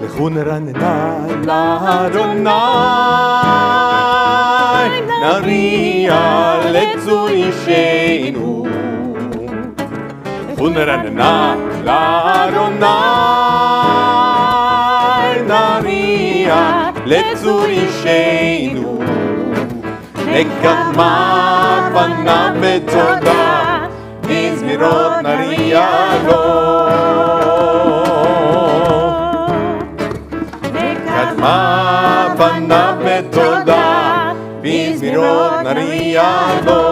לכו נרננה לאדוני, נריע לצור אישנו. לכו נרננה לאדוני, נריע לצור אישנו. נקדמה פניו בתודה, בזמירות נריע לו. נקדמה פניו בתודה, בזמירות נריע לו.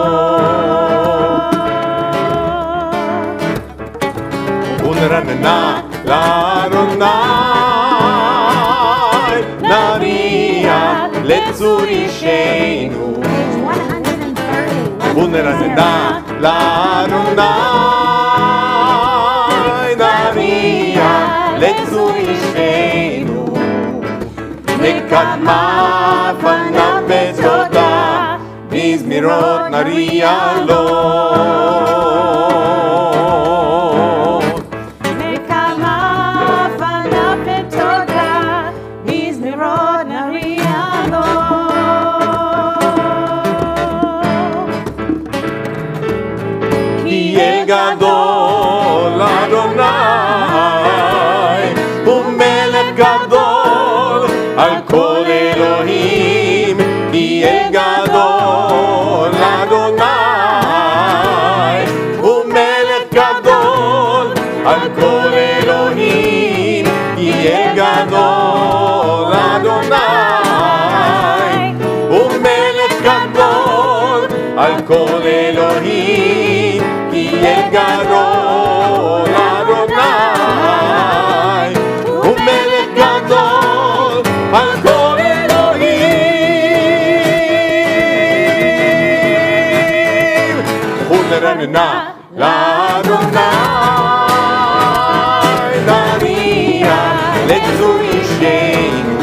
ונרננה לאדוני, נריע לצור אישנו. ונרננה לאדוני, נריע לצור אישנו. נקדמה פניו בתודה, בזמירות נריע לו. נקדמה פניו בתודה, בזמירות נריע לו. כי אל גדול אדוני, ומלך גדול על כל אלוהים. כי אל גדול אדוני, ומלך גדול על כל אלוהים. כי אל גדול אדוני, ומלך גדול על כל אלוהים. כי אל גדול אדוני, ומלך גדול על כל אלוהים. ונרננה לאדוני, נריע לצור אישנו.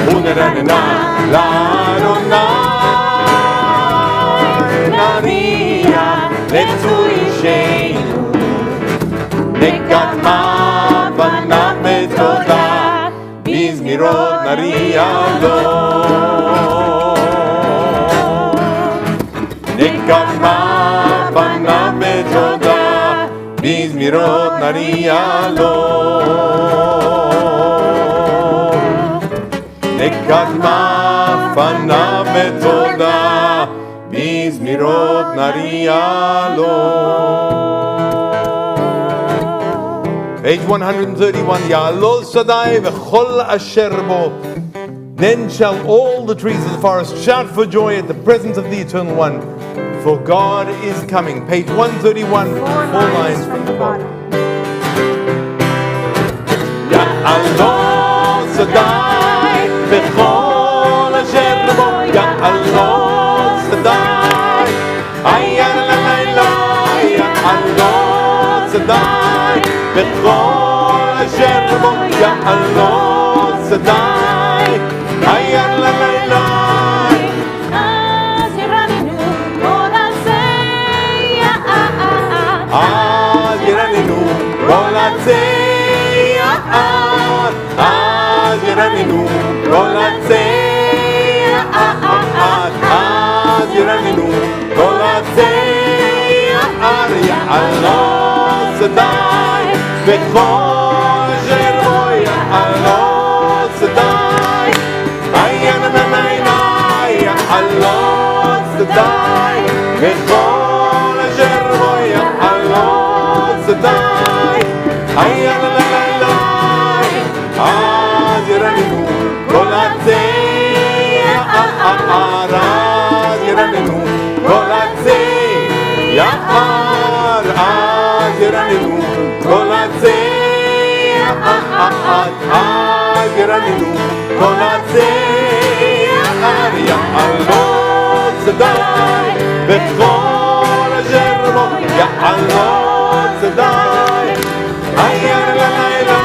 ונרננה לאדוני, נריע לצור אישנו. נקדמה פניו בתודה, בזמירות נריע לו. נקדמה פניו בתודה, בזמירות נריע לו. נקדמה פניו בתודה, בזמירות נריע לו. Page 131, Ya'alol Sadai v'chol asher bo. Then shall all the trees of the forest shout for joy at the presence of the Eternal One, for God is coming. Page 131, 4 lines from the bottom. Ya'alol Sadai v'chol asher bo. Ya'alol Sadai, ayan la Ya'alol Sadai v'chol asher bo. Ya'alol Sadai, ayan la אז ירננו כל עצי יער. אז ירננו כל עצי יער. אז ירננו כל עצי יער. אז ירננו כל עצי יער. יעלול שדי וכל אשר בו. יעלול שדי, עין עיני. יעלול שדי וכל אשר בו. יעלול שדי, עין עיני. אז ירננו כל עצי יער. אז ירננו כל עצי יער. אז ירננו כל עצי יער. אז ירננו כל עצי יער. יעלול שדי וכל אשר בו. יעלול שדי, עין לילה.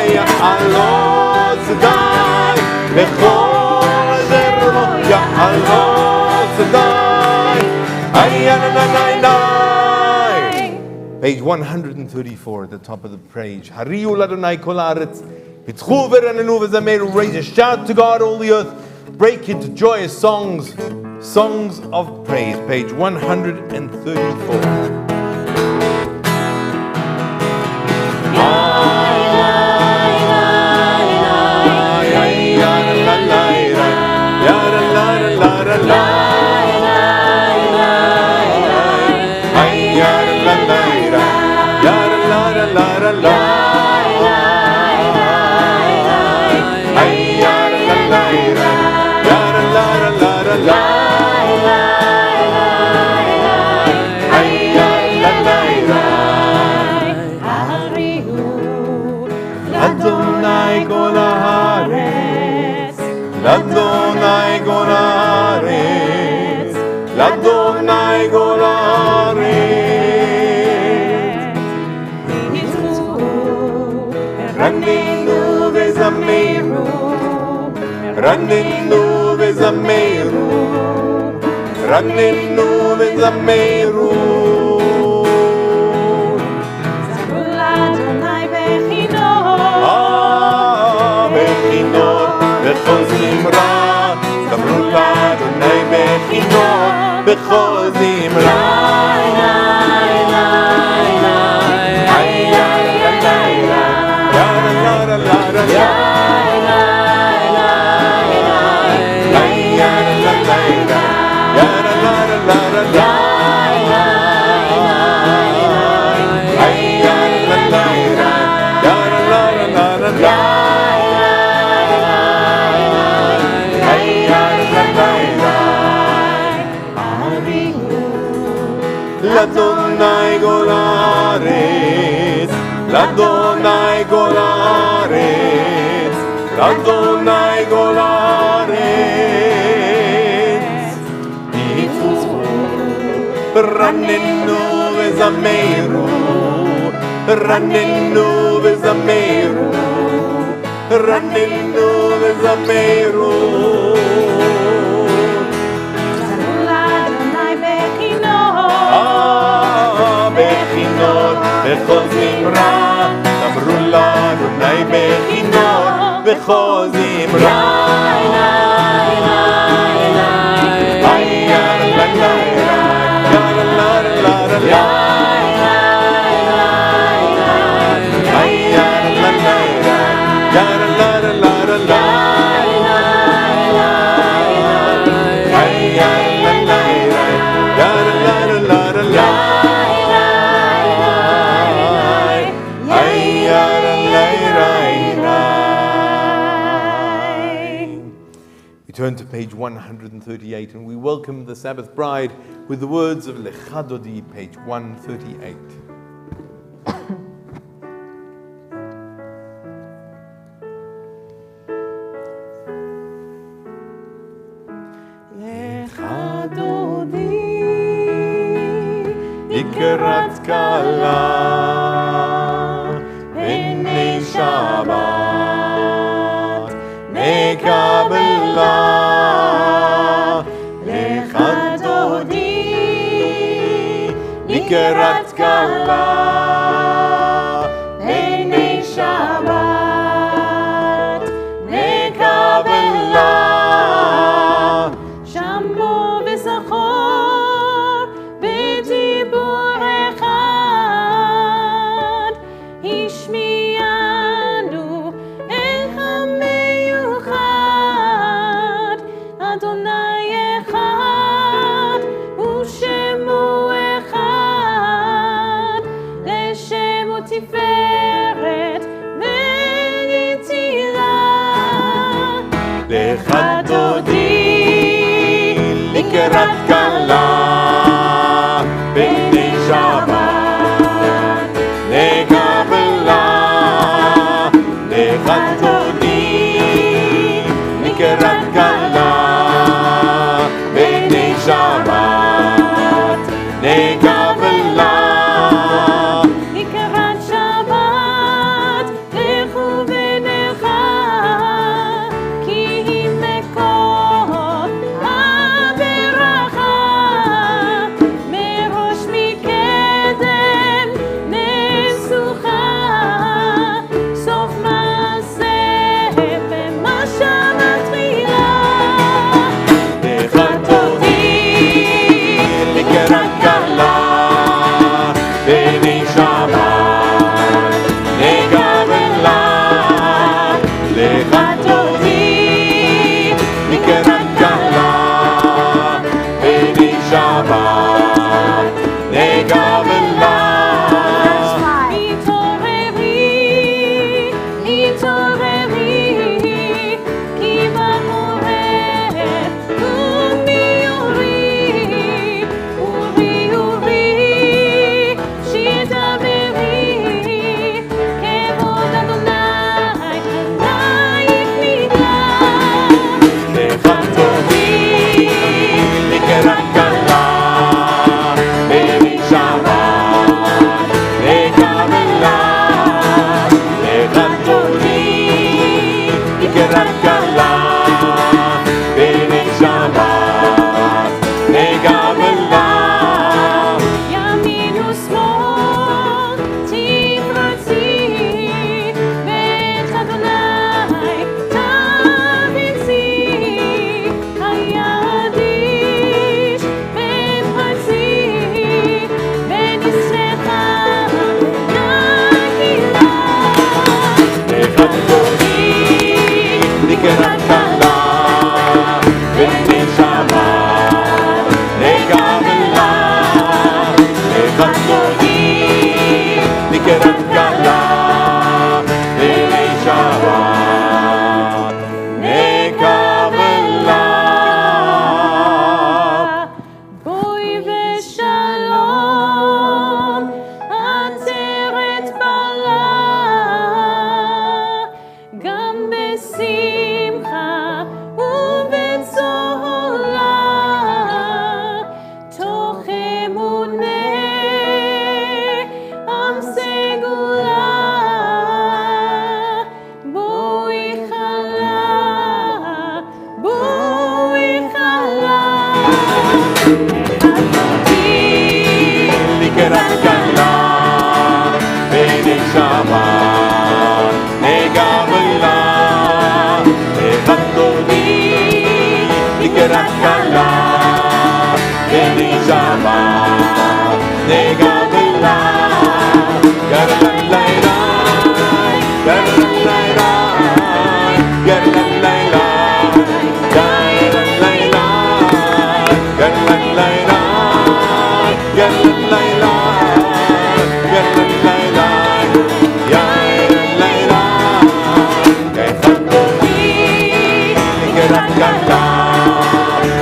יעלול שדי וכל אשר בו. יעלול שדי, עין לילה. Page 134 at the top of the page. Hariyu l'Adonai kol haaretz, pitchu v'ranenu v'zameru. Raise a shout to God, all the earth. Break into joyous songs, songs of praise. Page 134. Ladonai kol haaretz, Ladonai kol haaretz, Ladonai kol haaretz. Raninu v'zameru, raninu v'zameru, raninu v'zameru. בכל זמרה, זמרו לאדוני בכינור, בכל זמרה. Ladonai kol haaretz, Ladonai kol haaretz, Ladonai kol haaretz. Pitchu, ranenu v'zameru, ranenu v'zameru, ranenu v'zameru. בכל זמרה, זמרו לאדוני בכינור, בכל זמרה. Turn to page 138 and we welcome the Sabbath bride with the words of Lecha Dodi, page 138. Lecha Dodi, לקראת כלה, בני שבת, מקבלה. לקראת כלה, בני שבת, נקבלה. שמעו וזכור בדיבור אחד, השמיענו אל המיוחד, אדוני אחד ושמו אחד, לשם ותפארת ויצירה. lecha dodi, לקראת כלה, בני שבת, נקבלה. lecha dodi, לקראת כלה, בני שבת, נקבלה. לקראת שבת לכו ונלכה, כי היא מקור הברכה. וחתוני לקראת כלה ונשמה לקבלה וחתוני לקראת כלה ונשמה לקבלה בואי ושלום עצרת בלה גם בשמחה ובצהלה תוך אמוני עם סגולה בואי חלה לקראת כלה ונשמה לקבלה וחתוני לקראת כלה ונשמה לקבלה גרלן לילה גרלן לילה גרלן לילה גרלן לילה גרלן לילה גרלן לילה גרלן לילה יאיר לילה וחתוני לקראת כלה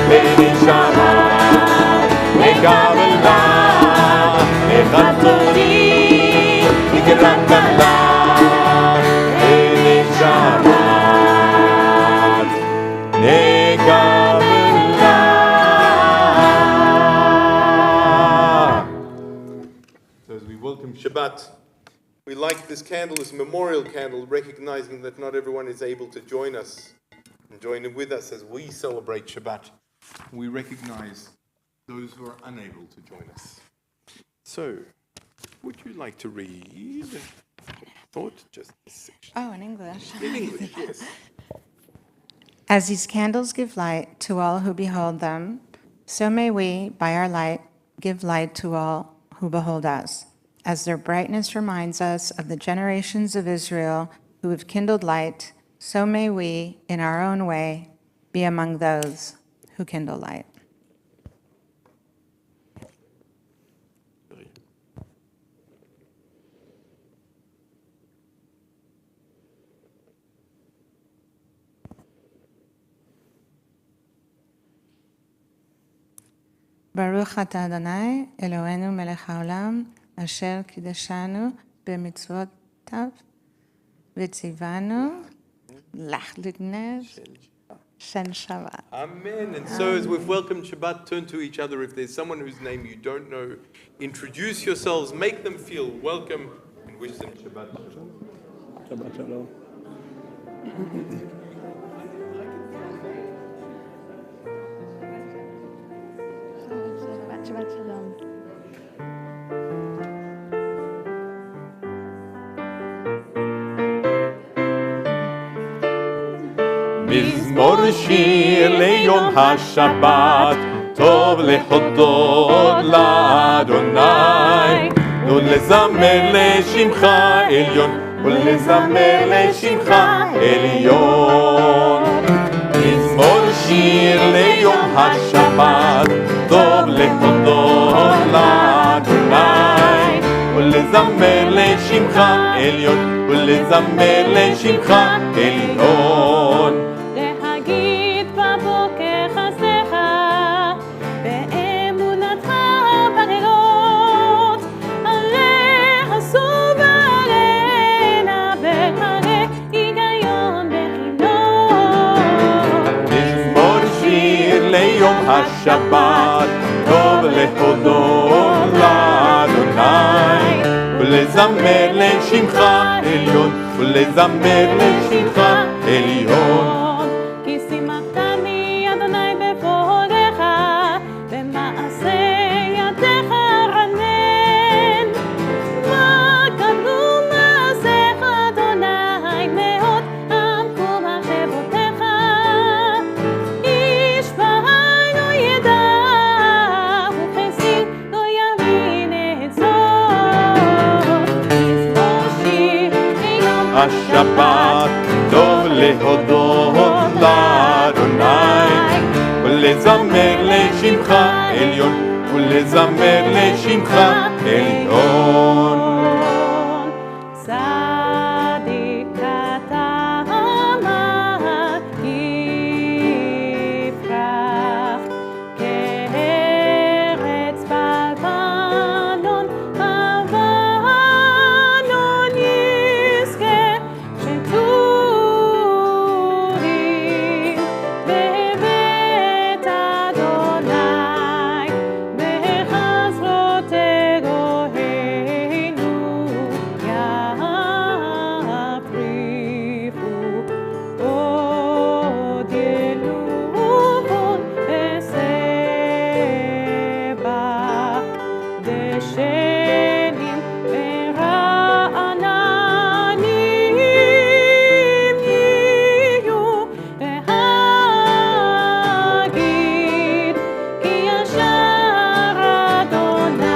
ונשמה לקבלה וחתוני לקראת כלה ונשמה So as we welcome Shabbat, we light this candle, this memorial candle, recognizing that not everyone is able to join us and join in with us as we celebrate Shabbat. We recognize those who are unable to join us. So, would you like to read? Thought just this section. Oh, in English. In English, yes. As these candles give light to all who behold them, so may we, by our light, give light to all who behold us. As their brightness reminds us of the generations of Israel who have kindled light, so may we, in our own way, be among those who kindle light. ברוך אתה אדוני, אלוהינו מלך העולם, אשר קידשנו במצוותיו וציוונו להחליטנו של שבת. Amen. And so as we've welcomed Shabbat, turn to each other. If there's someone whose name you don't know, introduce yourselves, make them feel welcome, and wish them Shabbat Shalom. Shabbat Shalom. Shabbat Shalom. מזמור שיר ליום השבת, טוב להודות לאדוני, ולזמר לשמך עליון, ולזמר לשמך עליון. מזמור שיר ליום השבת, טוב להודות לאדוני, ולזמר לשמך עליון, ולזמר לשמך עליון. להגיד בבוקר חסדך, באמונתך בלילות, עליך סוב עלינה, והרי היגיון בחינות. מזמור שיר ליום השבת, טוב להודות לאדוני, ולזמר לשמך עליון, ולזמר לשמך עליון. כי שימחתני אדוני בפועלך, במעשה ידיך רנן. מה גדלו מעשיך אדוני, מאוד עמקו מחשבותיך. איש בעין לא ידע, וכסיל לא יבין את זאת. מזמור שיר ליום השבת שבת טוב להודות לאדוני ולזמר לשמך עליון ולזמר לשמך עליון צדיק אתה יפרח כארץ בלבנון לבנון יזכה שטובים בבית אדוני בחצרות אלוהינו יפריחו עוד ילובון ושבע דשנים ורעננים יהיו להגיד כי ישר אדוני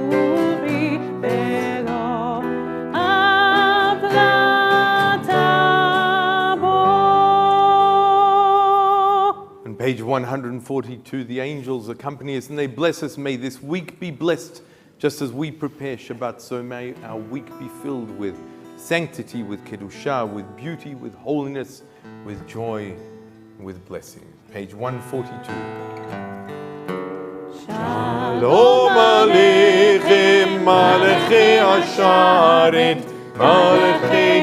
צורי בלא הפלטה בו. On page 142, the angels accompany us and they bless us. May this week be blessed just as we prepare Shabbat. So may our week be filled with sanctity, with Kedushah, with beauty, with holiness, with joy, with blessing. Page 142. Shalom Aleichem, Malachei Asharet, Malachei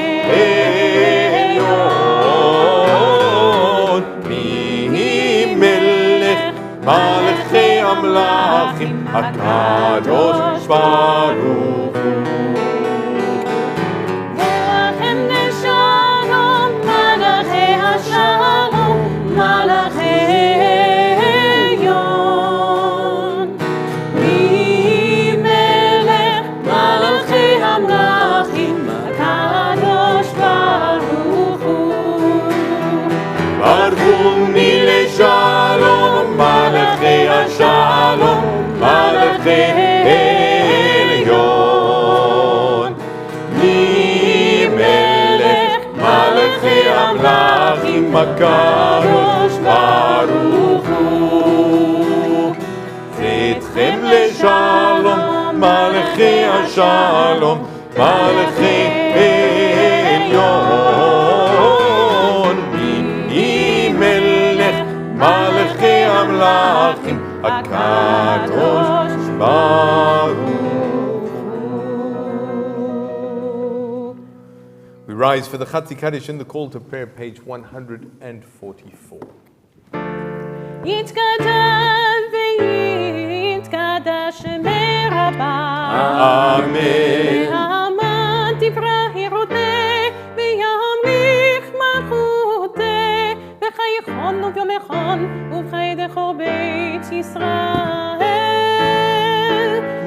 Elyon, Mi Melech, Malachei Amlachim, HaKadosh Baruch Hu. לכם לשלום, מלאכי השלום, מלאכי עליון. ממלך מלאכי המלכים, הקדוש ברוך הוא. ברכוני לשלום, מלאכי השלום, מלאכי עליון. ממלך מלאכי המלכים, הקדוש ברוך הוא. צאתכם לשלום, מלאכי השלום, מלאכי עליון. ממלך מלאכי המלכים, הקדוש ברוך הוא. We rise for the Chatzi Kaddish and the call to prayer, page 144. יתגדל ויתקדש מרבה. אמן. והמן תברא וימליך מלכותי וחייכון וביומכון ובחידךו בית ישראל.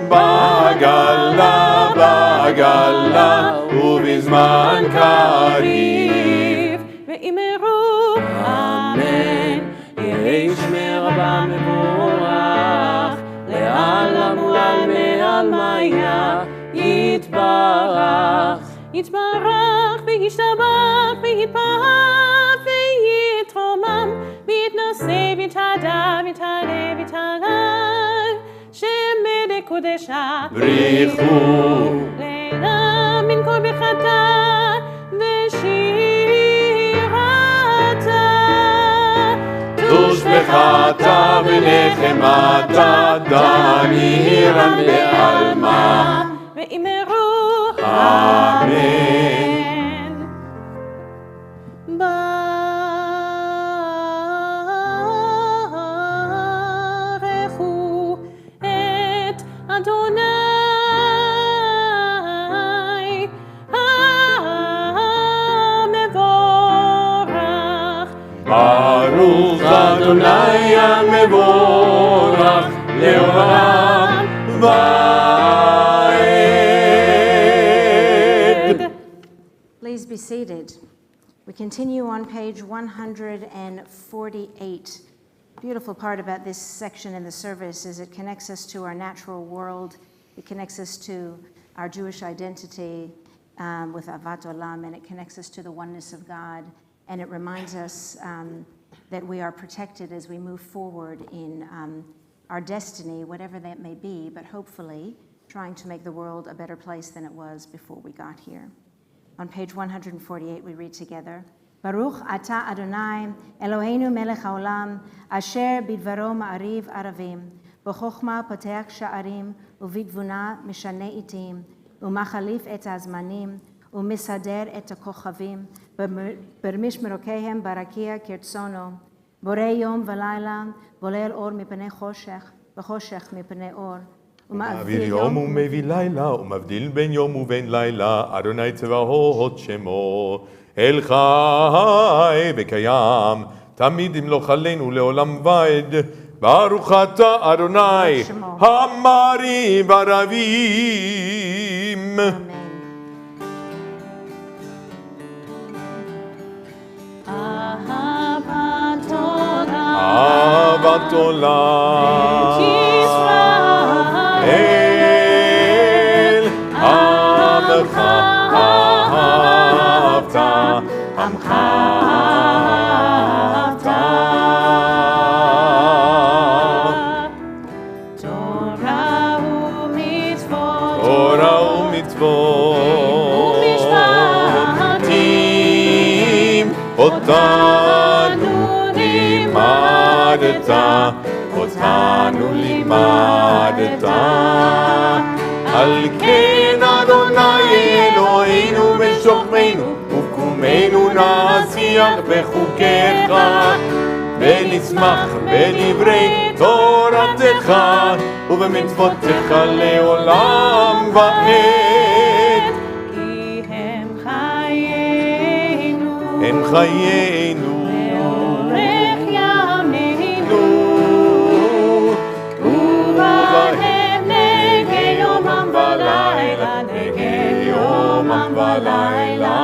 בעגלה, בעגלה, ובזמן קריב. ואמרו אמן. יהי שמי רבה מבורך, לעלם ולעלמי עלמיה יתברך. יתברך וישתבח ויתפאר ויתרומם ויתנשא ויתהדר ויתעלה ויתהלל שמי לקודשה בריחו לילה מן כל ברכתה ושירתה תושבחתה ונחמתה דנירן בעלמה. ואמרו אמן. ברכו את אדוני המבורך. ברוך אדוני המבורך לעולם ועד. Please be seated. We continue on page 148. Beautiful part about this section in the service is it connects us to our natural world. It connects us to our Jewish identity with Avat Olam, and it connects us to the oneness of God, and it reminds us that we are protected as we move forward in our destiny, whatever that may be, but hopefully trying to make the world a better place than it was before we got here. On page 148, we read together, Baruch Ata Adonai, Eloheinu melech haolam, asher bidvaro ma'ariv aravim, b'chokhma poteach sha'arim, ובגבונה משנה עתים, ומחליף את הזמנים, ומסדר את הכוכבים, במשמרותיהם ברקיע כרצונו, בורא יום ולילה, בולל אור מפני חושך, וחושך מפני אור. מעביר יום ומביא לילה, ומבדיל בין יום ובין לילה, אדוני צבאות שמו, אל חי וקיים, תמיד ימלוך עלינו לעולם ועד. ברוך אתה אדוני, המעריב ערבים. אהבת עולם, אל עמך אהבת, עמך אהבת. תורה ומצוות, ומשפטים אותנו לימדת, אותנו לימדת. על כן אדוני אלוהינו ושוכבנו וקומנו נשיח בחוקיך ונשמח בדברי תורתך ובמצוותיך לעולם ועד. כי הם חיינו, הם חיינו לאורך ימינו, ובהם נגי יומם ולילה, נגי יומם ולילה.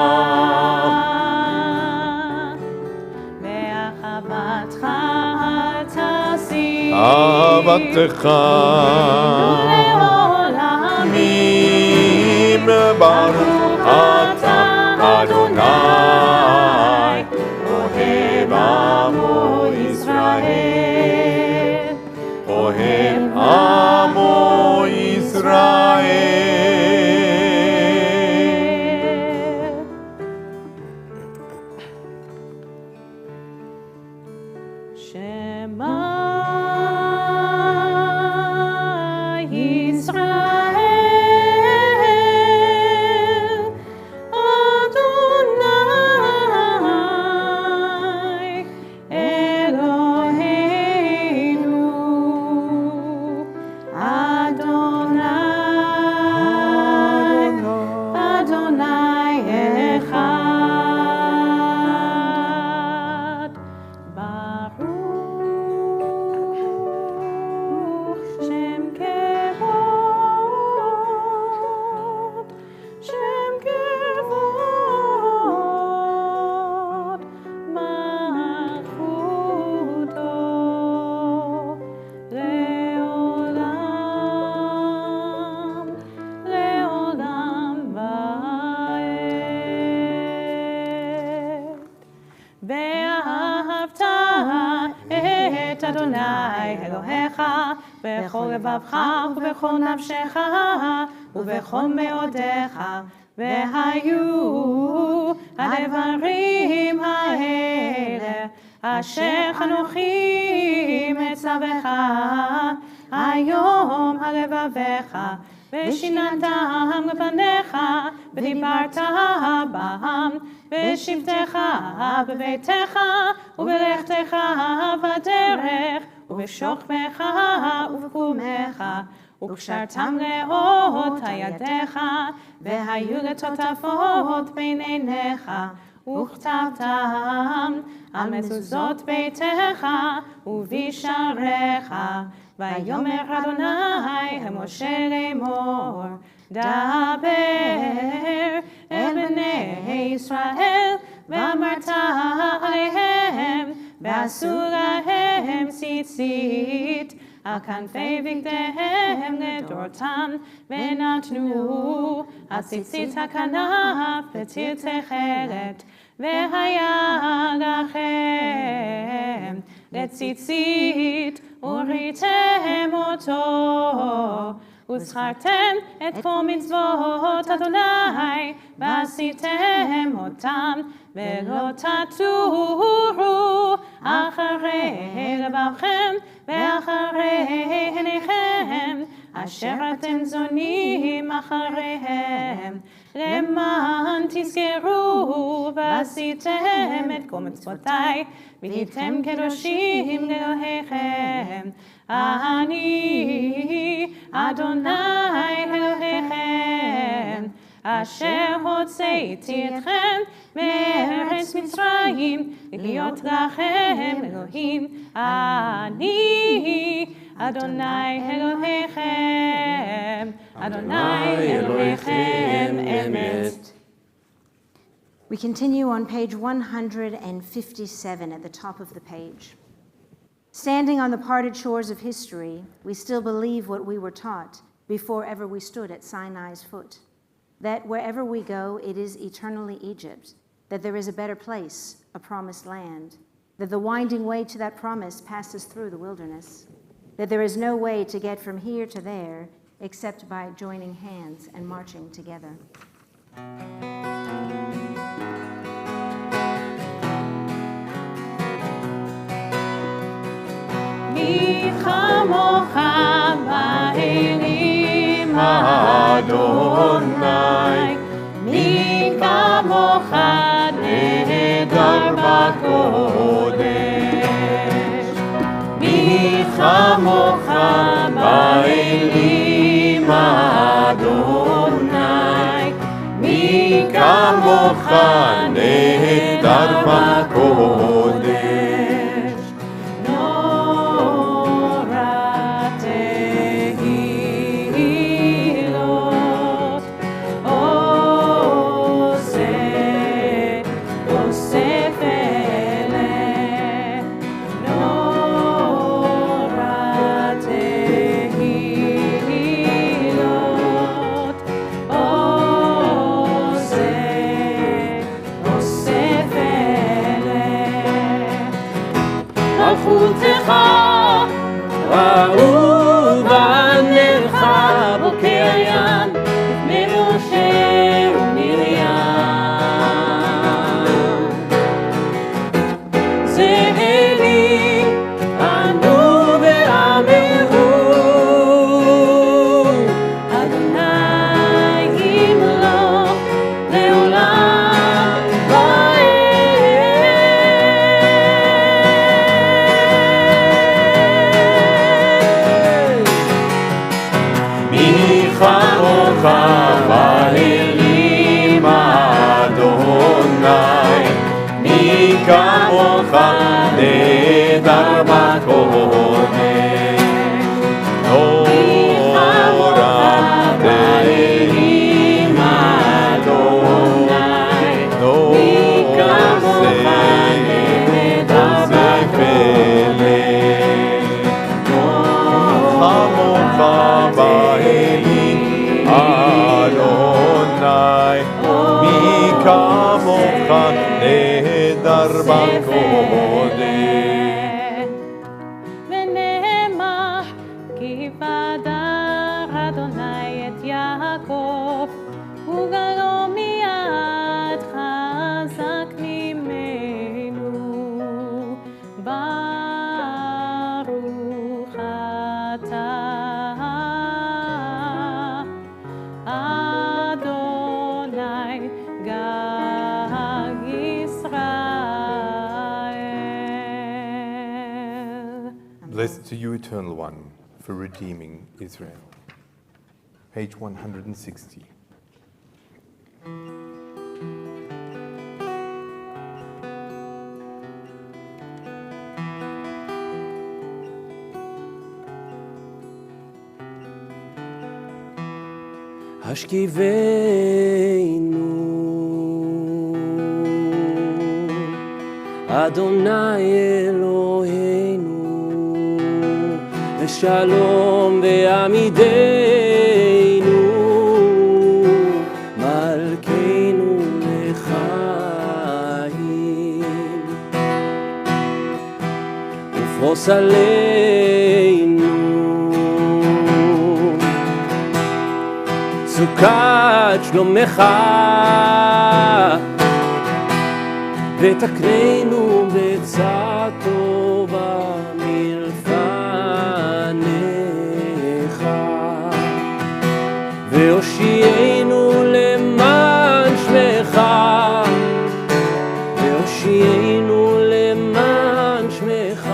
באחוותך תשים אהבתך לעולמים, ברוך אתה אדוני אוהב עמו ישראל, אוהב עמו ישראל. שמע ישראל, אדוני אלוהינו, אדוני אחד. ברוך שם כבוד, שם כבוד, מלכותו לעולם, לעולם ועד. ואהבת את אדוני אלוהיך בכל לבבך ובכל נפשך ובכל מאודיך, והיו הדברים האלה אשר אנוכי מצווך היום על לבביך, ושיננתם לפניך ודיברת בם בשבתך בביתך ובלכתך בדרך ובשוכבך ובקומך, וקשרתם לאות ידיך, והיו לטוטפות בין עיניך, וכתבתם על מזוזות ביתך ובשעריך. ויאמר אדוני אל משה לאמור, דבר אל בני ישראל, ואמרת עליהם, ועשו להם ציצית על כנפי בגדיהם לדורותם, ונתנו הציצית הכנף בציץ תכלת, והיה לכם לציצית וראיתם אותו, וזכרתם את כל מצוות אדוני, ועשיתם אותם, ולא תטורו אחרי לבבכם ואחרי עיניכם, אשר אתם זונים אחריהם, למען תזכרו ועשיתם את כל מצוותיי, והייתם קדושים לאלוהיכם. אני אדוני אלוהיכם, אשר הוצאתי אתכם מארץ מצרים, להיות לכם אלוהים. אני אדוני אלוהיכם, אדוני אלוהיכם אמת. We continue on page 157 at the top of the page. Standing on the parted shores of history, we still believe what we were taught before ever we stood at Sinai's foot, that wherever we go, it is eternally Egypt, that there is a better place, a promised land, that the winding way to that promise passes through the wilderness, that there is no way to get from here to there except by joining hands and marching together. מי כמוך באלים אדוני, מי כמוך נהדר בקודש, מי כמוך באלים אדוני, מי כמוך נהדר בקודש. מלכותך אהובה נלכה בוקר ים לפני משה ומרים. זה אלי ענו ואמרו, אדוני ימלוך לעולם ועד. באלים אדוני, מי כמוך נהדר בקודש, נורא באלים אדוני, מי כמוך נהדר בקודש, כמוך באלים אדוני, מי כמוך נהדר בקודש. ונאמר כי בדר אדוני את יעקב, וגלו מיד חזק ממנו. ברוך אתה אדוני גג ישראל. Blessed to you, Eternal One, for redeeming Israel. Page 160. השכיבנו, אדוני אלוהינו, לשלום ועמידנו, מלכנו לחיים, ופרוס עלינו סוכת שלומך, ותקננו בעצה טובה מלפניך, והושיענו למען שמך, והושיענו למען שמך,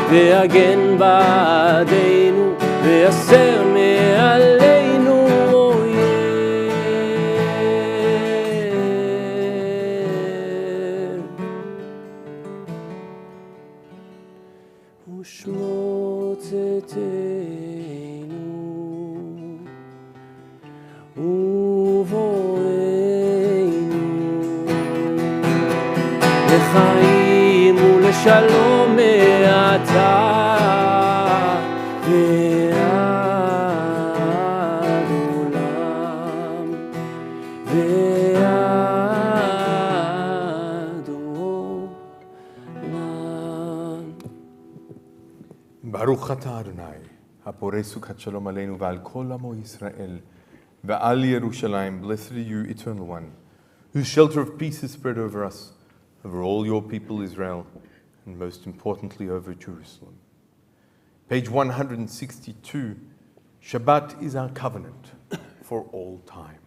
והגן בעדנו והסר מעלינו אויב, ושמוצתנו ובואנו לחיים ולשלום מעתה ועד עולם ועד עולם. ברוך אתה אדוני, הפורש סוכת שלום עלינו ועל כל עמו ישראל, ועל ירושלים. Blessed are you, eternal one, whose shelter of peace is spread over us, over all your people Israel, and most importantly over Jerusalem. Page 162, Shabbat is our covenant for all time.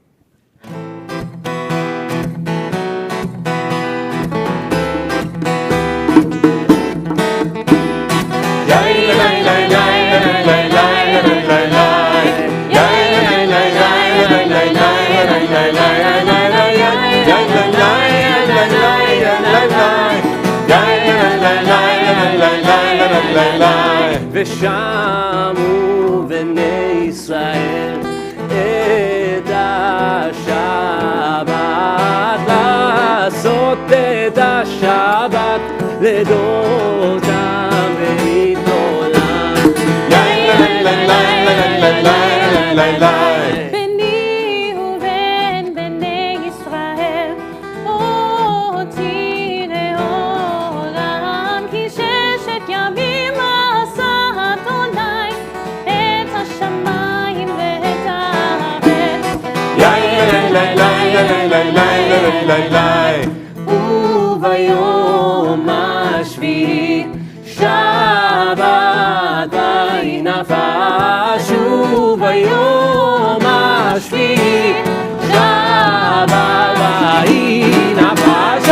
ושמו בני ישראל את השבת, לעשות את השבת לדורותם ולעולם. ביני ובין בני ישראל אותי לעולם, כי ששת ימים עשה אדוני את השמיים ואת הארץ. וביום השביעי שבת ויהי נפש, וביום השביעי שבת ויהי נפש.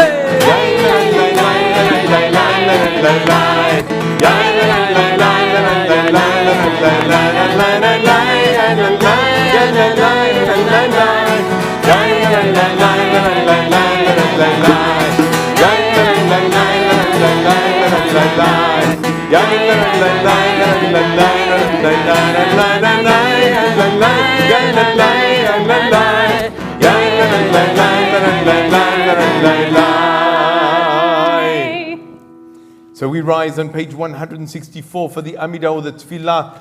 So we rise on page 164 for the Amidah or the Tefillah.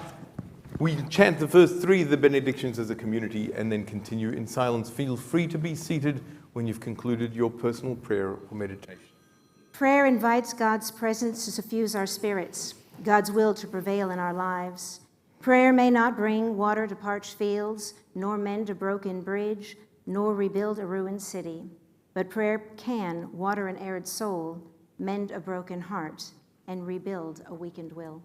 We chant the first three of the benedictions as a community and then continue in silence. Feel free to be seated when you've concluded your personal prayer or meditation. Prayer invites God's presence to suffuse our spirits, God's will to prevail in our lives. Prayer may not bring water to parched fields, nor mend a broken bridge, nor rebuild a ruined city. But prayer can water an arid soul, mend a broken heart, and rebuild a weakened will.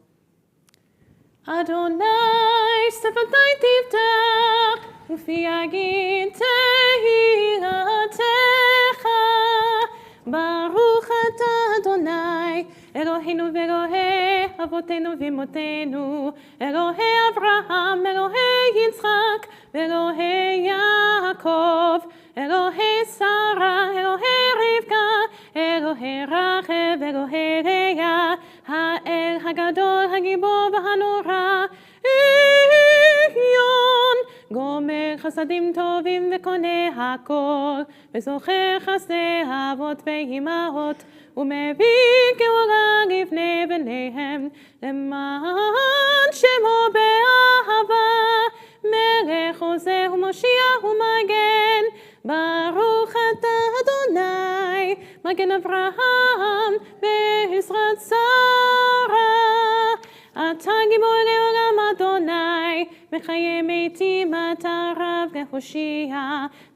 Adonai, שפתי תפתח, ופי יגיד תהילתך. ברוך אתה אדוני, אלוהינו ואלוהי אבותינו ואמותינו, אלוהי אברהם, אלוהי יצחק, ואלוהי יעקב, אלוהי שרה, אלוהי רבקה, אלוהי רחל, אלוהי לאה, האל הגדול, הגיבור והנורא, עליון, גומר חסדים טובים וקונה הכל, וזוכר חסדי אבות ואימהות, ומביא גאולה לבני בניהם, למען שמו באהבה, מלך עוזר ומושיע ומגן, ברוך אתה אדוני, מגן אברהם בעזרת שרה. אתה גיבור לעולם אדוני, מחיי מתים אתה רב להושיע,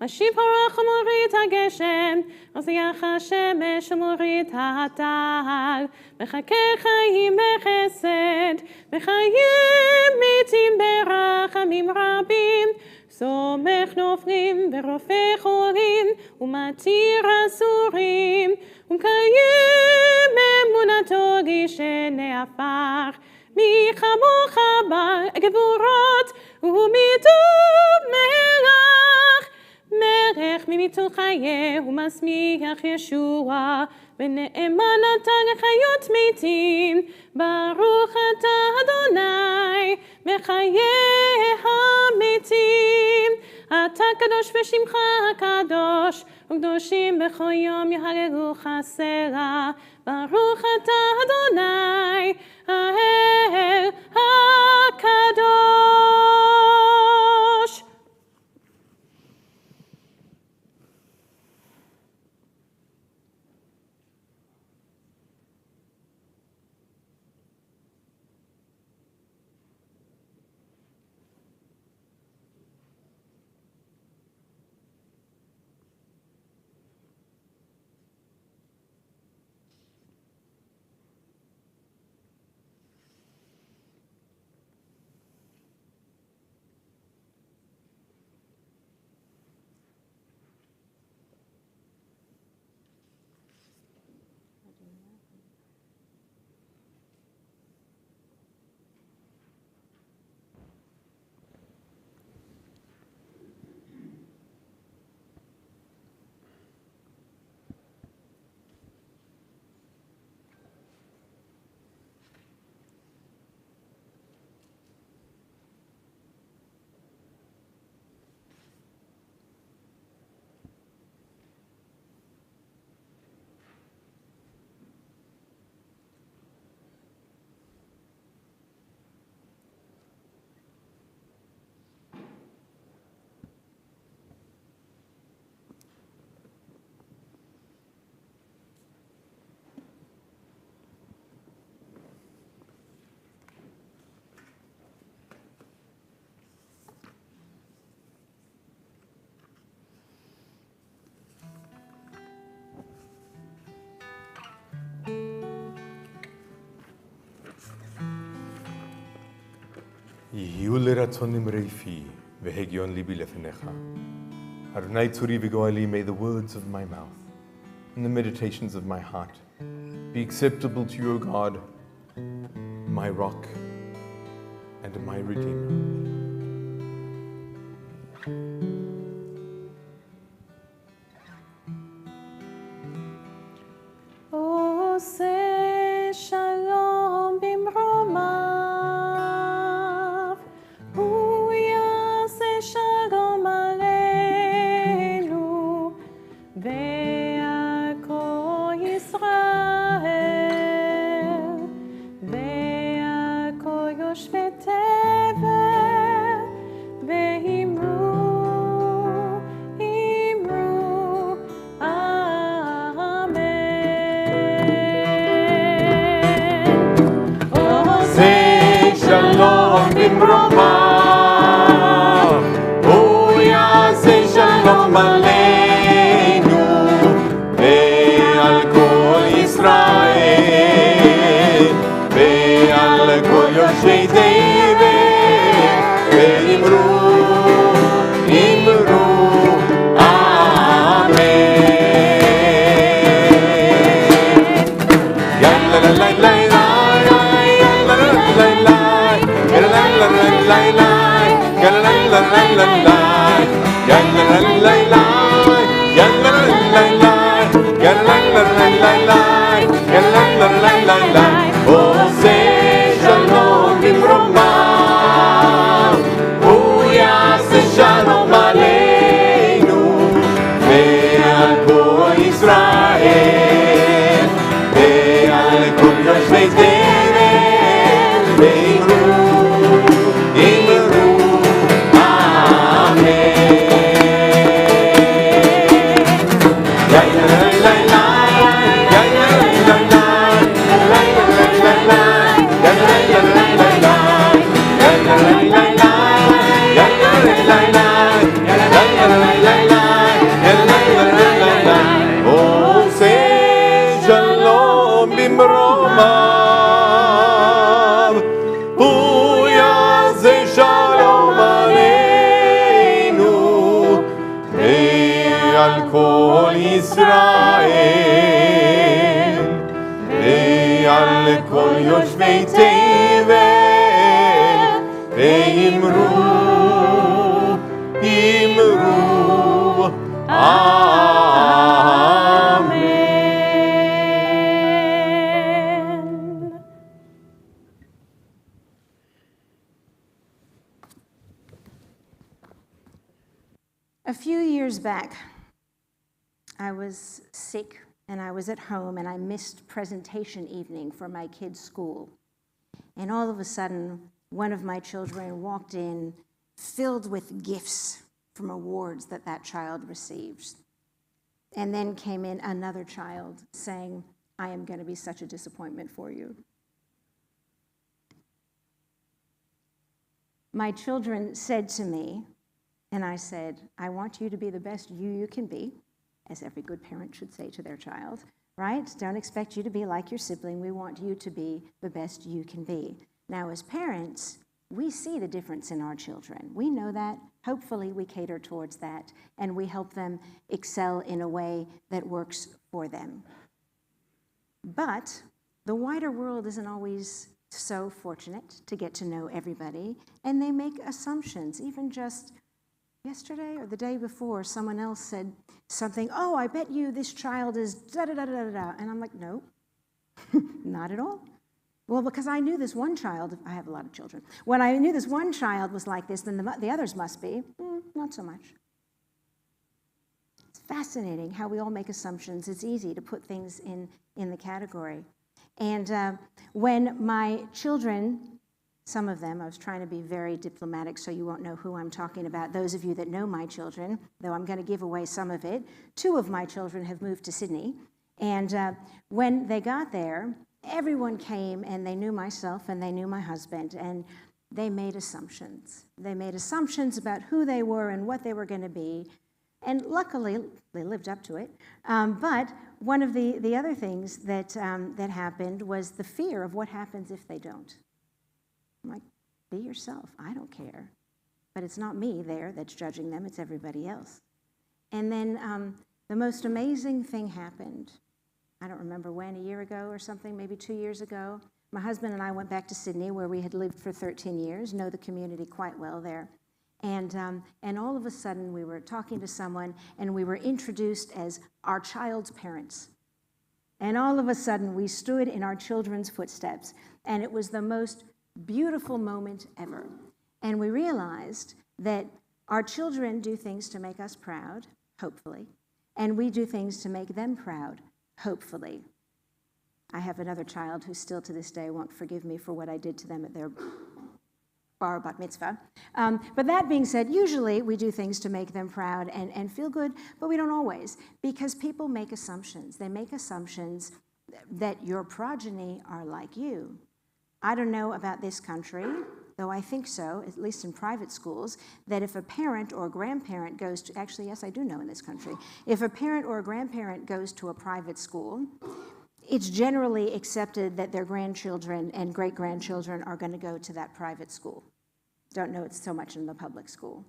משיב הרוח ומוריד הגשם, מזריח השמש ומוריד הטל, מחכה חיים בחסד, מחיים מתים ברחמים רבים, סומך נופלים ורופא חולים, ומתיר אסורים, ומקיים אמונתו לשני עפר. מי כמוך בגבורות ומטוב מלך, מלך ממיתו חיי ומשמיח ישוע, ונאמן אתה לחיות מתים, ברוך אתה אדוני מחיי המתים. אתה קדוש ושמך קדוש, וקדושים בכל יום יהללוך סלה, ברוך אתה אדוני האל הקדוש. יהיו לרצונים רפי והגיון ליבי לפניך. Adonai tzuri v'goali, may the words of my mouth and the meditations of my heart be acceptable to you, O God, my rock and my redeemer. עושה שלום במרומיו, הוא יעשה שלום עלינו ועל כל ישראל ועל כל יושבי תבל, ואמרו שלום במרומיו, הוא יעשה שלום עלינו ועל כל ישראל ועל כל יושבי תבל, ואמרו אמן. יאללה לה לה לה עושה שלום במרומיו, הוא יעשה ישראל, ועל כל יושבי תבל, ואמרו, Amen. A few years back, I was sick and I was at home and I missed presentation evening for my kids' school. And all of a sudden, one of my children walked in filled with gifts from awards that that child received. And then came in another child saying, I am going to be such a disappointment for you. My children said to me, and I said, I want you to be the best you can be, as every good parent should say to their child, right? Don't expect you to be like your sibling. We want you to be the best you can be. Now, as parents, we see the difference in our children. We know that. Hopefully, we cater towards that, and we help them excel in a way that works for them. But the wider world isn't always so fortunate to get to know everybody, and they make assumptions. Even just yesterday or the day before, someone else said something, oh, I bet you this child is da-da-da-da-da-da. And I'm like, no, not at all. Well, because I knew this one child, I have a lot of children. When I knew this one child was like this, then the others must be. Not so much. It's fascinating how we all make assumptions. It's easy to put things in the category. And when my children, some of them, I was trying to be very diplomatic so you won't know who I'm talking about. Those of you that know my children, though I'm going to give away some of it, 2 of my children have moved to Sydney. And when they got there, everyone came and they knew myself and they knew my husband, and they made assumptions. They made assumptions about who they were and what they were going to be. And luckily, they lived up to it. But one of the other things that happened was the fear of what happens if they don't. I'm like, be yourself. I don't care. But it's not me there that's judging them. It's everybody else. And then the most amazing thing happened. I don't remember when, a year ago or something, maybe 2 years ago. My husband and I went back to Sydney, where we had lived for 13 years, know the community quite well there. And all of a sudden, we were talking to someone, and we were introduced as our child's parents. And all of a sudden, we stood in our children's footsteps, and it was the most beautiful moment ever. And we realized that our children do things to make us proud, hopefully, and we do things to make them proud, hopefully. I have another child who still to this day won't forgive me for what I did to them at their bar bat mitzvah. But that being said, usually we do things to make them proud and feel good, but we don't always, because people make assumptions. They make assumptions that your progeny are like you. I don't know about this country, though I think so, at least in private schools, that if a parent or a grandparent goes to, actually, yes, I do know in this country, if a parent or a grandparent goes to a private school, it's generally accepted that their grandchildren and great-grandchildren are going to go to that private school. Don't know it's so much in the public school.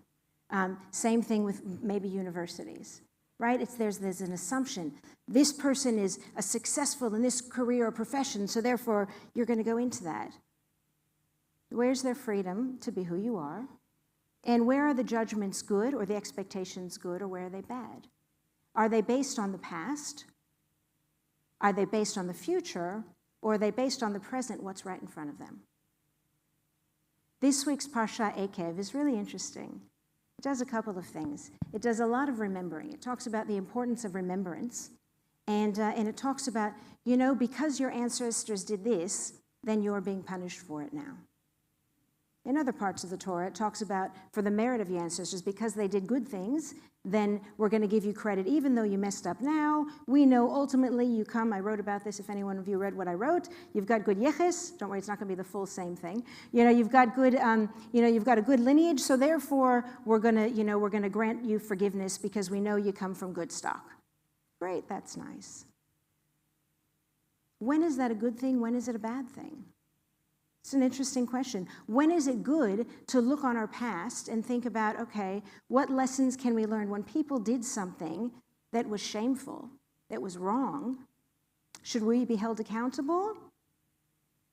Same thing with maybe universities, right? There's an assumption. This person is successful in this career or profession, so therefore you're going to go into that. Where's their freedom to be who you are? And where are the judgments good or the expectations good, or where are they bad? Are they based on the past? Are they based on the future? Or are they based on the present, what's right in front of them? This week's Parsha Ekev is really interesting. It does a couple of things. It does a lot of remembering. It talks about the importance of remembrance. And it talks about, because your ancestors did this, then you're being punished for it now. In other parts of the Torah, it talks about, for the merit of your ancestors, because they did good things, then we're going to give you credit. Even though you messed up now, we know ultimately you come. I wrote about this, if any one of you read what I wrote. You've got good yeches. Don't worry, it's not going to be the full same thing. You've got good, you've got a good lineage, so therefore we're going to grant you forgiveness because we know you come from good stock. Great, that's nice. When is that a good thing? When is it a bad thing? It's an interesting question. When is it good to look on our past and think about, okay, what lessons can we learn when people did something that was shameful, that was wrong, should we be held accountable?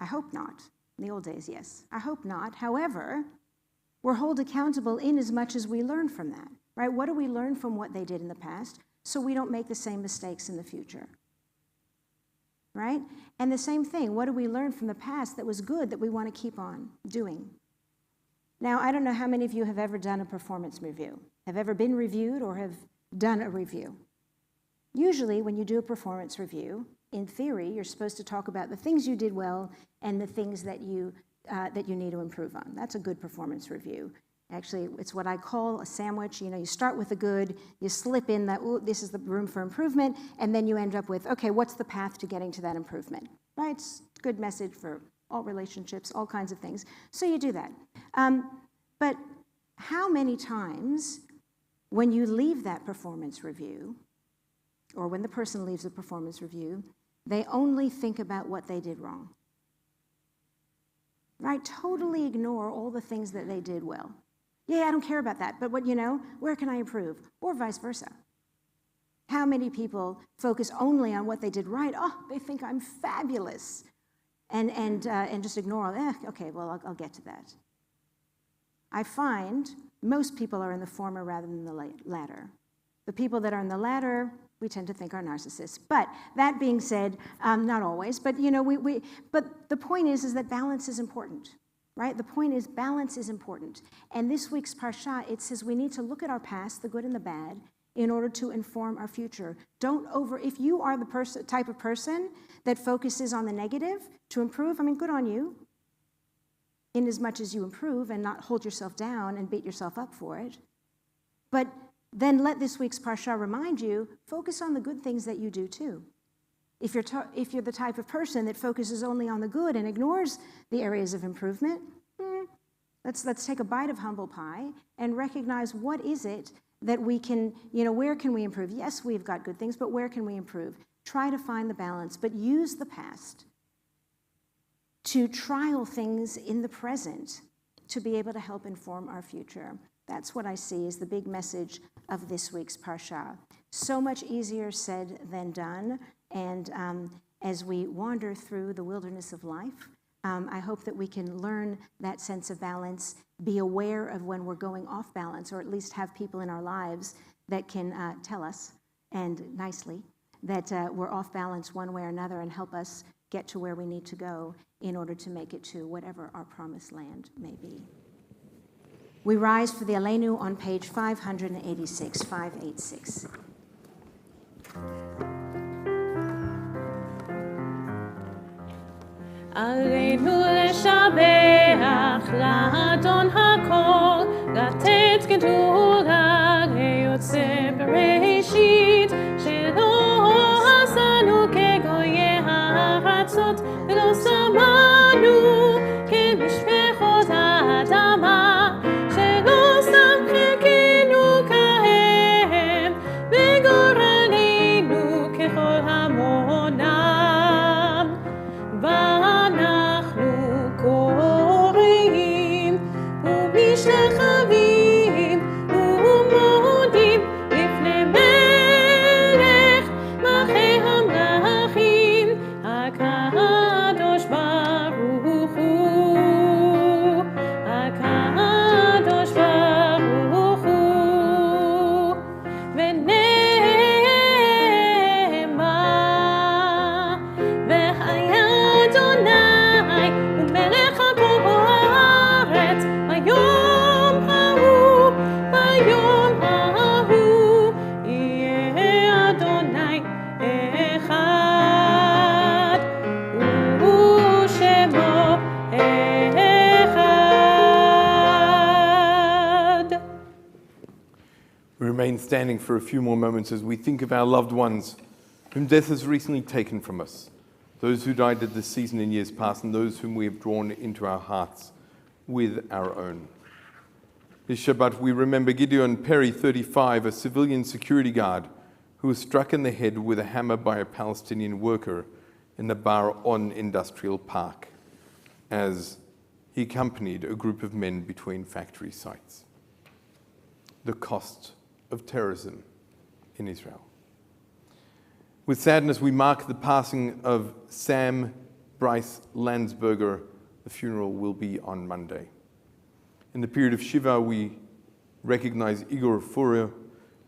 I hope not. In the old days, yes. I hope not. However, we're held accountable in as much as we learn from that, right? What do we learn from what they did in the past so we don't make the same mistakes in the future, right? And the same thing, what do we learn from the past that was good that we want to keep on doing? Now, I don't know how many of you have ever done a performance review, have ever been reviewed or have done a review. Usually, when you do a performance review, in theory, you're supposed to talk about the things you did well and the things that you need to improve on. That's a good performance review. Actually, it's what I call a sandwich. You know, you start with the good, you slip in that, ooh, this is the room for improvement, and then you end up with, okay, what's the path to getting to that improvement? Right? It's a good message for all relationships, all kinds of things. So you do that. But how many times when you leave that performance review, or when the person leaves a performance review, they only think about what they did wrong? Right? Totally ignore all the things that they did well. Yeah, I don't care about that, but where can I improve? Or vice versa. How many people focus only on what they did right? Oh, they think I'm fabulous. And just ignore, okay, well, I'll get to that. I find most people are in the former rather than the latter. The people that are in the latter, we tend to think are narcissists. But that being said, not always, but but the point is that balance is important, right? The point is balance is important. And this week's Parsha, it says we need to look at our past, the good and the bad, in order to inform our future. If you are the type of person that focuses on the negative to improve, good on you, in as much as you improve and not hold yourself down and beat yourself up for it. But then let this week's Parsha remind you, focus on the good things that you do too. If you're the type of person that focuses only on the good and ignores the areas of improvement, let's take a bite of humble pie and recognize what is it that we can, where can we improve? Yes, we've got good things, but where can we improve? Try to find the balance, but use the past to trial things in the present to be able to help inform our future. That's what I see as the big message of this week's Parsha. So much easier said than done. And as we wander through the wilderness of life, I hope that we can learn that sense of balance, be aware of when we're going off balance, or at least have people in our lives that can tell us, and nicely, that we're off balance one way or another and help us get to where we need to go in order to make it to whatever our promised land may be. We rise for the Aleinu on page 586, 586. עלינו לשבח לאדון הכל, לתת גדולה ליוצא בראשית, שלא עשנו כגויי הארצות, ולא שמענו כמשפחות האדמה, שלא שם חלקנו כהם, וגורלנו ככל המונם. ואנחנו קוראים ומשתחווים ומודים לפני מלך מלכי המלכים, הקדוש ברוך הוא, הקדוש ברוך הוא. ונאמר, והיה אדוני הוא מלך הארץ, ביום ההוא, ביום ההוא, יהיה אדוני אחד, ושמו אחד. We remain standing for a few more moments as we think of our loved ones whom death has recently taken from us, those who died at this season in years past, and those whom we have drawn into our hearts with our own. This Shabbat, we remember Gideon Perry, 35, a civilian security guard who was struck in the head with a hammer by a Palestinian worker in the Bar On Industrial Park as he accompanied a group of men between factory sites. The cost of terrorism in Israel. With sadness, we mark the passing of Sam Bryce Landsberger. The funeral will be on Monday. In the period of Shiva, we recognize Igor Furia,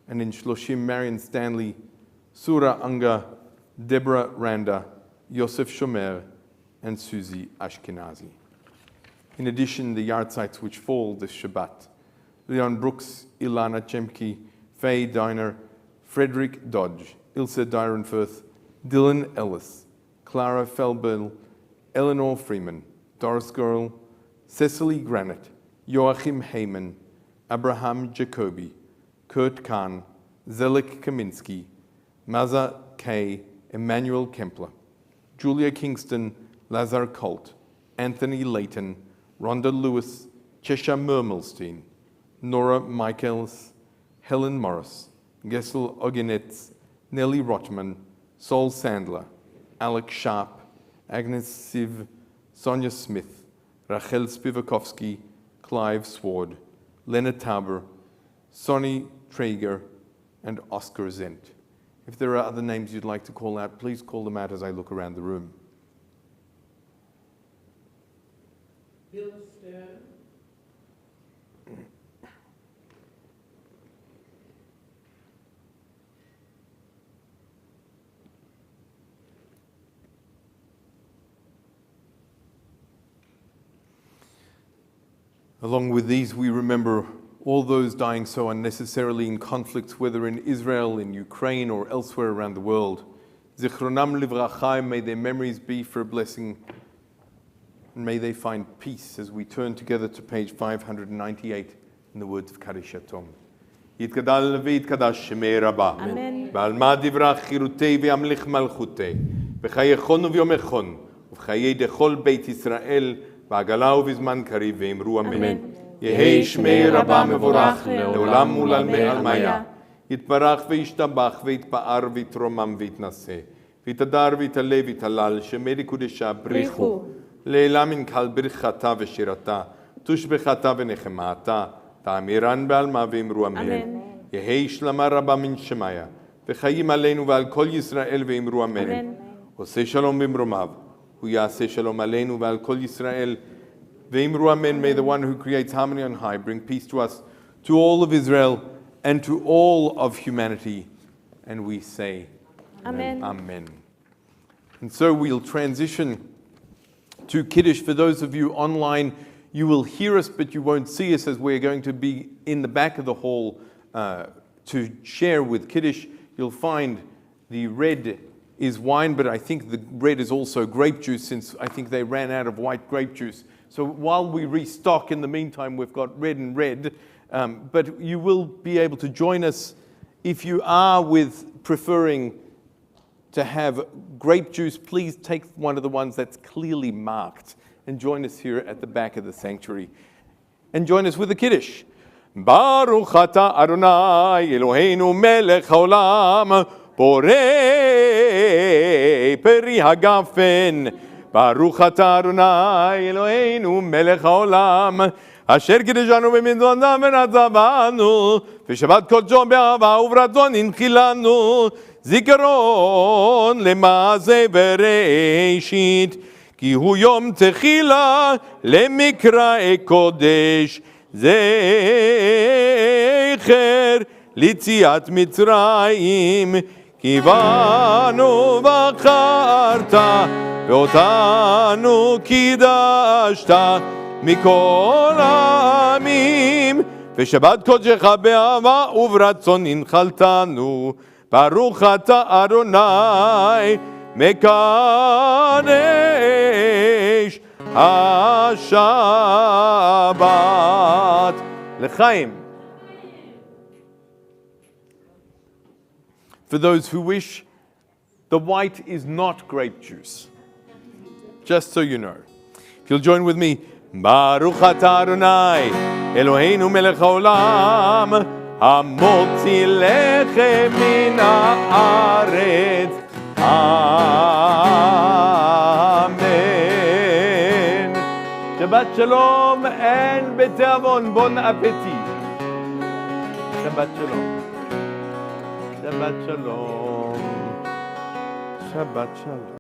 and in Shloshim, Marion Stanley, Sura Anga, Deborah Randa, Yosef Shomer, and Susie Ashkenazi. In addition, the yahrzeits which fall this Shabbat: Leon Brooks, Ilana Chemke, Faye Diner, Frederick Dodge, Ilse Dyrenfirth, Dylan Ellis, Clara Felbel, Eleanor Freeman, Doris Girl, Cecily Granite, Joachim Heyman, Abraham Jacobi, Kurt Kahn, Zelik Kaminsky, Maza Kay, Emmanuel Kempler, Julia Kingston, Lazar Colt, Anthony Layton, Rhonda Lewis, Cheshire Mermelstein, Nora Michaels, Helen Morris, Gessel Ogenetz, Nellie Rotman, Sol Sandler, Alex Sharp, Agnes Siv, Sonia Smith, Rachel Spivakovsky, Clive Sword, Leonard Tauber, Sonny Traeger, and Oscar Zent. If there are other names you'd like to call out, please call them out as I look around the room. Bill Stern. Along with these, we remember all those dying so unnecessarily in conflicts, whether in Israel, in Ukraine, or elsewhere around the world. Zichronam livracha, may their memories be for a blessing, and may they find peace as we turn together to page 598 in the words of Kaddish Yatom. Yitkadal v'yitkadash shemei rabba. Amen. Ba'alma divrach chirutei v'yamlich malchutei. V'chayechon uvyomechon. V'chayei dechol beit Yisrael. בעגלה ובזמן קריב ואמרו אמן. יהי שמי רבה מבורך לעולם ולעלמיה. יתברך וישתבח ויתפאר ויתרומם ויתנשא. ויתהדר ויתעלה ויתהלל שמי לקודשה בריחו. לעילה מנכ"ל ברכתה ושירתה. תושבחתה ונחמתה. תאמירן בעלמה ואמרו אמן. יהי שלמה רבה מן שמיה. וחיים עלינו ועל כל ישראל ואמרו אמן. עושה שלום במרומיו. Hu yaseh shalom aleinu ve'al kol Yisrael ve'imru amen. May the one who creates harmony on high bring peace to us, to all of Israel, and to all of humanity. And we say, Amen. Amen. And so we'll transition to Kiddush. For those of you online, you will hear us, but you won't see us, as we're going to be in the back of the hall to share with Kiddush. You'll find the red is wine, but I think the red is also grape juice, since I think they ran out of white grape juice. So while we restock, in the meantime, we've got red and red. But you will be able to join us if you are preferring to have grape juice. Please take one of the ones that's clearly marked and join us here at the back of the sanctuary. And join us with the Kiddush. Baruch atah Adonai Eloheinu melech haolam Borei peri hagafen. Baruch atah Adonai Eloheinu melech haolam asher kiddushanu b'mitzvotav v'natzavanu v'shabbat kodsho be'ahava u'v'ratzon inchilanu zikaron lema'aseh bereishit ki hu yom techila lemikra'e kodesh zecher litziat mitzrayim כי באנו בחרת ואותנו קידשת מכל העמים ושבת קודשך באהבה וברצון הנחלתנו ברוך אתה אדוני מקדש השבת לחיים. For those who wish, the white is not grape juice. Just so you know. If you'll join with me, Baruch atah Adonai, Eloheinu melech haolam, hamotzi lechem min haaretz. Amen. Shabbat shalom and b'teavon, bon appetit. Shabbat shalom. Shabbat shalom. Shabbat Shalom.